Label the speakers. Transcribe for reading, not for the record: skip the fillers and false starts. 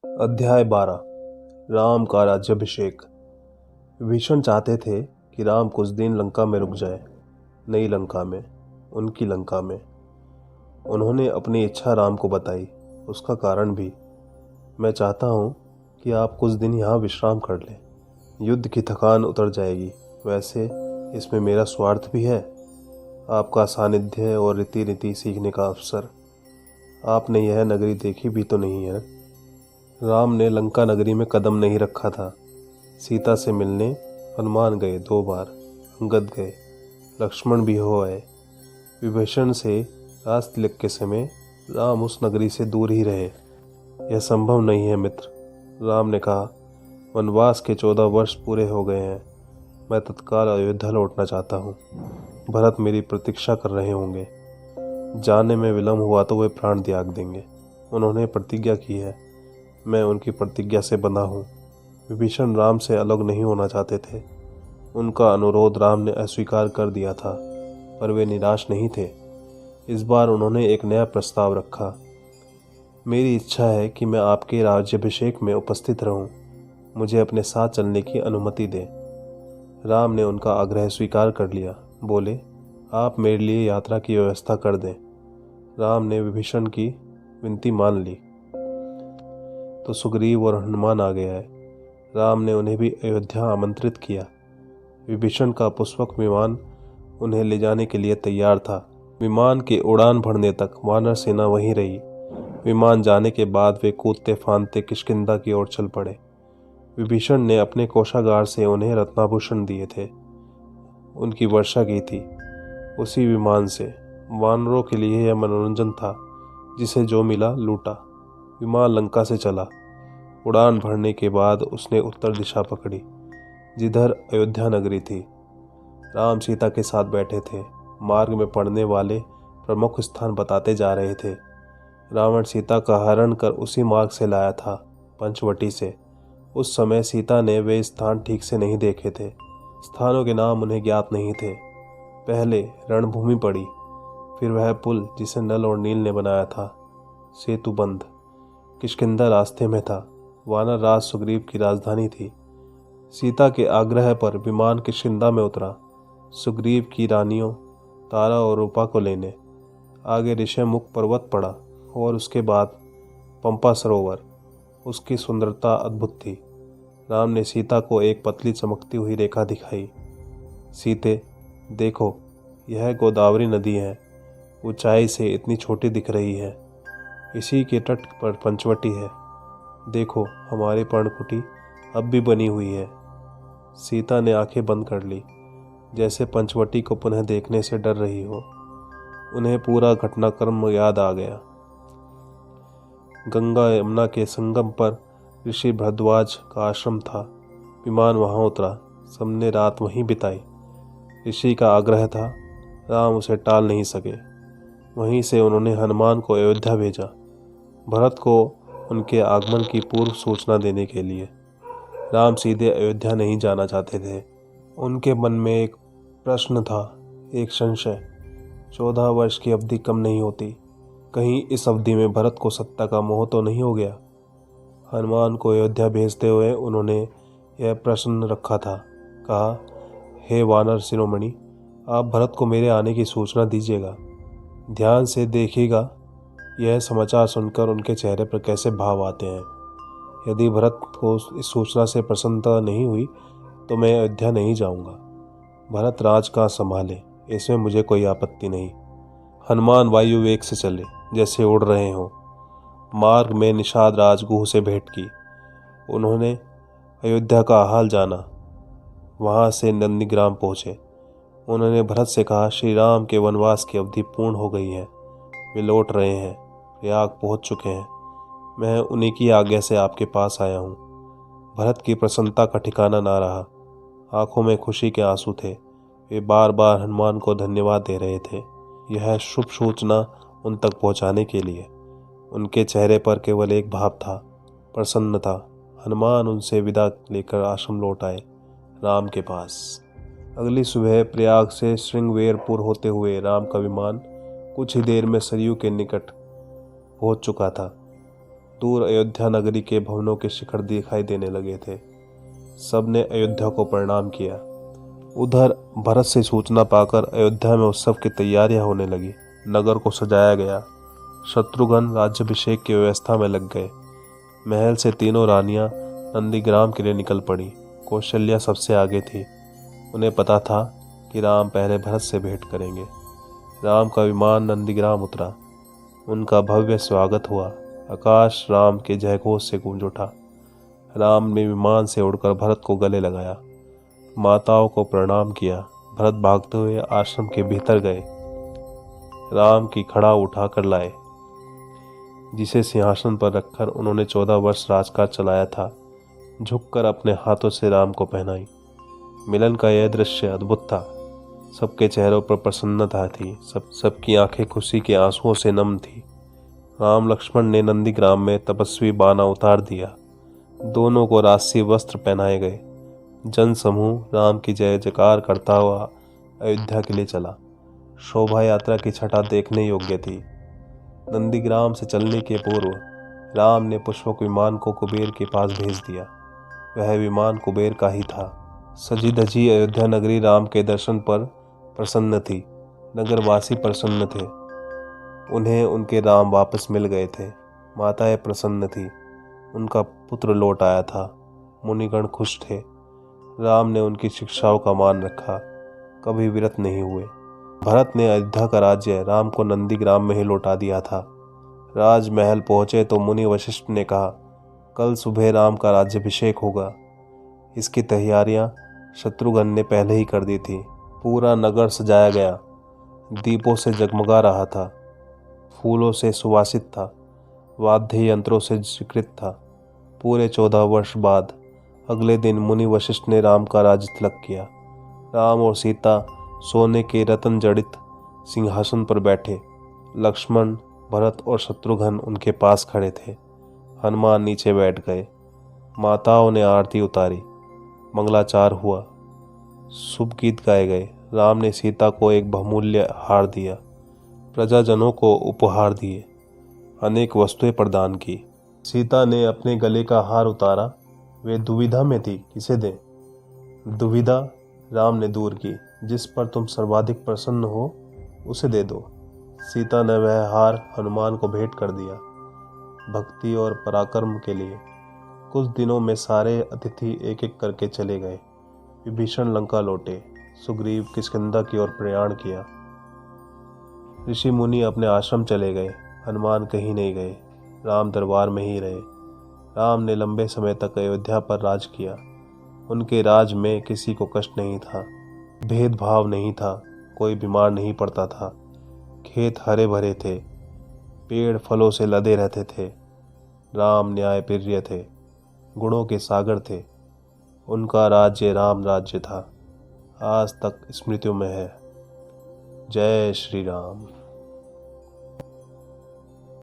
Speaker 1: अध्याय 12। राम का राज्याभिषेक। विभीषण चाहते थे कि राम कुछ दिन लंका में रुक जाए, नई लंका में, उनकी लंका में। उन्होंने अपनी इच्छा राम को बताई, उसका कारण भी। मैं चाहता हूँ कि आप कुछ दिन यहाँ विश्राम कर लें, युद्ध की थकान उतर जाएगी। वैसे इसमें मेरा स्वार्थ भी है, आपका सानिध्य और रीति नीति सीखने का अवसर। आपने यह नगरी देखी भी तो नहीं है। राम ने लंका नगरी में कदम नहीं रखा था। सीता से मिलने हनुमान गए 2 बार, अंगद गए, लक्ष्मण भी हो आए। विभीषण से राज तिलक के समय राम उस नगरी से दूर ही रहे। यह संभव नहीं है मित्र, राम ने कहा। वनवास के 14 वर्ष पूरे हो गए हैं। मैं तत्काल अयोध्या लौटना चाहता हूँ। भरत मेरी प्रतीक्षा कर रहे होंगे। जाने में विलम्ब हुआ तो वे प्राण त्याग देंगे। उन्होंने प्रतिज्ञा की है, मैं उनकी प्रतिज्ञा से बंधा हूँ। विभीषण राम से अलग नहीं होना चाहते थे। उनका अनुरोध राम ने अस्वीकार कर दिया था, पर वे निराश नहीं थे। इस बार उन्होंने एक नया प्रस्ताव रखा। मेरी इच्छा है कि मैं आपके राज्याभिषेक में उपस्थित रहूं। मुझे अपने साथ चलने की अनुमति दें। राम ने उनका आग्रह स्वीकार कर लिया। बोले, आप मेरे लिए यात्रा की व्यवस्था कर दें। राम ने विभीषण की विनती मान ली तो सुग्रीव और हनुमान आ गया है। राम ने उन्हें भी अयोध्या आमंत्रित किया। विभीषण का पुष्पक विमान उन्हें ले जाने के लिए तैयार था। विमान के उड़ान भरने तक वानर सेना वहीं रही। विमान जाने के बाद वे कूदते फांदते किष्किंधा की ओर चल पड़े। विभीषण ने अपने कोषागार से उन्हें रत्नाभूषण दिए थे, उनकी वर्षा की थी उसी विमान से। वानरों के लिए यह मनोरंजन था, जिसे जो मिला लूटा। विमान लंका से चला। उड़ान भरने के बाद उसने उत्तर दिशा पकड़ी, जिधर अयोध्या नगरी थी। राम सीता के साथ बैठे थे। मार्ग में पड़ने वाले प्रमुख स्थान बताते जा रहे थे। रावण सीता का हरण कर उसी मार्ग से लाया था, पंचवटी से। उस समय सीता ने वे स्थान ठीक से नहीं देखे थे। स्थानों के नाम उन्हें ज्ञात नहीं थे। पहले रणभूमि पड़ी, फिर वह पुल जिसे नल और नील ने बनाया था, सेतुबंध। किष्किंधा रास्ते में था। वानर राज सुग्रीव की राजधानी थी। सीता के आग्रह पर विमान किष्किंधा में उतरा, सुग्रीव की रानियों तारा और रूपा को लेने। आगे ऋषिमुख पर्वत पड़ा और उसके बाद पंपा सरोवर। उसकी सुंदरता अद्भुत थी। राम ने सीता को एक पतली चमकती हुई रेखा दिखाई। सीते, देखो, यह गोदावरी नदी है। ऊंचाई से इतनी छोटी दिख रही है। इसी के तट पर पंचवटी है। देखो, हमारी पर्णकुटी अब भी बनी हुई है। सीता ने आंखें बंद कर ली, जैसे पंचवटी को पुनः देखने से डर रही हो। उन्हें पूरा घटनाक्रम याद आ गया। गंगा यमुना के संगम पर ऋषि भरद्वाज का आश्रम था। विमान वहां उतरा। सबने रात वहीं बिताई। ऋषि का आग्रह था, राम उसे टाल नहीं सके। वहीं से उन्होंने हनुमान को अयोध्या भेजा, भरत को उनके आगमन की पूर्व सूचना देने के लिए। राम सीधे अयोध्या नहीं जाना चाहते थे। उनके मन में एक प्रश्न था, एक संशय। 14 वर्ष की अवधि कम नहीं होती। कहीं इस अवधि में भरत को सत्ता का मोह तो नहीं हो गया। हनुमान को अयोध्या भेजते हुए उन्होंने यह प्रश्न रखा था। कहा, हे वानर शिरोमणि, आप भरत को मेरे आने की सूचना दीजिएगा। ध्यान से देखिएगा, यह समाचार सुनकर उनके चेहरे पर कैसे भाव आते हैं। यदि भरत को इस सूचना से प्रसन्नता नहीं हुई तो मैं अयोध्या नहीं जाऊंगा। भरत राज का संभाले, इसमें मुझे कोई आपत्ति नहीं। हनुमान वायु वेग से चले, जैसे उड़ रहे हों। मार्ग में निषाद राज गुह से भेंट की। उन्होंने अयोध्या का हाल जाना। वहां से नंदीग्राम पहुंचे। उन्होंने भरत से कहा, श्री राम के वनवास की अवधि पूर्ण हो गई है। वे लौट रहे हैं, प्रयाग पहुंच चुके हैं। मैं उन्हीं की आज्ञा से आपके पास आया हूँ। भरत की प्रसन्नता का ठिकाना ना रहा। आंखों में खुशी के आंसू थे। वे बार बार हनुमान को धन्यवाद दे रहे थे, यह शुभ सूचना उन तक पहुंचाने के लिए। उनके चेहरे पर केवल एक भाव था, प्रसन्नता। हनुमान उनसे विदा लेकर आश्रम लौट आए, राम के पास। अगली सुबह प्रयाग से श्रृंगवेरपुर होते हुए राम का विमान कुछ ही देर में सरयू के निकट पहुंच चुका था। दूर अयोध्या नगरी के भवनों के शिखर दिखाई देने लगे थे। सबने अयोध्या को प्रणाम किया। उधर भरत से सूचना पाकर अयोध्या में उत्सव की तैयारियां होने लगी। नगर को सजाया गया। शत्रुघ्न राज्याभिषेक की व्यवस्था में लग गए। महल से तीनों रानियां नंदीग्राम के लिए निकल पड़ी। कौशल्या सबसे आगे थी। उन्हें पता था कि राम पहले भरत से भेंट करेंगे। राम का विमान नंदीग्राम उतरा। उनका भव्य स्वागत हुआ। आकाश राम के जयघोष से गूंज उठा। राम ने विमान से उड़कर भरत को गले लगाया, माताओं को प्रणाम किया। भरत भागते हुए आश्रम के भीतर गए। राम की खड़ा उठाकर लाए, जिसे सिंहासन पर रखकर उन्होंने 14 वर्ष राजकाज चलाया था। झुककर अपने हाथों से राम को पहनाई। मिलन का यह दृश्य अद्भुत था। सबके चेहरों पर प्रसन्नता थी। सबकी आंखें खुशी के आंसुओं से नम थी। राम लक्ष्मण ने नंदीग्राम में तपस्वी बाना उतार दिया। दोनों को राजसी वस्त्र पहनाए गए। जन समूह राम की जय जयकार करता हुआ अयोध्या के लिए चला। शोभा यात्रा की छटा देखने योग्य थी। नंदीग्राम से चलने के पूर्व राम ने पुष्पक विमान को कुबेर के पास भेज दिया। वह विमान कुबेर का ही था। सजी धजी अयोध्या नगरी राम के दर्शन पर प्रसन्न थी। नगरवासी प्रसन्न थे। उन्हें उनके राम वापस मिल गए थे। माताएं प्रसन्न थी। उनका पुत्र लौट आया था। मुनिगण खुश थे। राम ने उनकी शिक्षाओं का मान रखा, कभी विरत नहीं हुए। भरत ने अयोध्या का राज्य राम को नंदीग्राम में ही लौटा दिया था। राजमहल पहुंचे तो मुनि वशिष्ठ ने कहा, कल सुबह राम का राज्याभिषेक होगा। इसकी तैयारियां शत्रुघ्न ने पहले ही कर दी थी। पूरा नगर सजाया गया। दीपों से जगमगा रहा था। फूलों से सुवासित था। वाद्य यंत्रों से स्वीकृत था। पूरे 14 वर्ष बाद अगले दिन मुनि वशिष्ठ ने राम का राज्य तिलक किया। राम और सीता सोने के रत्न जड़ित सिंहासन पर बैठे। लक्ष्मण, भरत और शत्रुघ्न उनके पास खड़े थे। हनुमान नीचे बैठ गए। माताओं ने आरती उतारी। मंगलाचार हुआ। शुभ गीत गाए गए। राम ने सीता को एक बहुमूल्य हार दिया। प्रजाजनों को उपहार दिए। अनेक वस्तुएं प्रदान की। सीता ने अपने गले का हार उतारा। वे दुविधा में थी, किसे दें। दुविधा राम ने दूर की। जिस पर तुम सर्वाधिक प्रसन्न हो उसे दे दो। सीता ने वह हार हनुमान को भेंट कर दिया, भक्ति और पराक्रम के लिए। कुछ दिनों में सारे अतिथि एक एक करके चले गए। विभीषण लंका लौटे। सुग्रीव किष्किंधा की ओर प्रयाण किया। ऋषि मुनि अपने आश्रम चले गए। हनुमान कहीं नहीं गए। राम दरबार में ही रहे। राम ने लंबे समय तक अयोध्या पर राज किया। उनके राज में किसी को कष्ट नहीं था। भेदभाव नहीं था। कोई बीमार नहीं पड़ता था। खेत हरे भरे थे। पेड़ फलों से लदे रहते थे। राम न्याय प्रिय थे। गुणों के सागर थे। उनका राज्य राम राज्य था। आज तक स्मृतियों में है। जय श्री राम।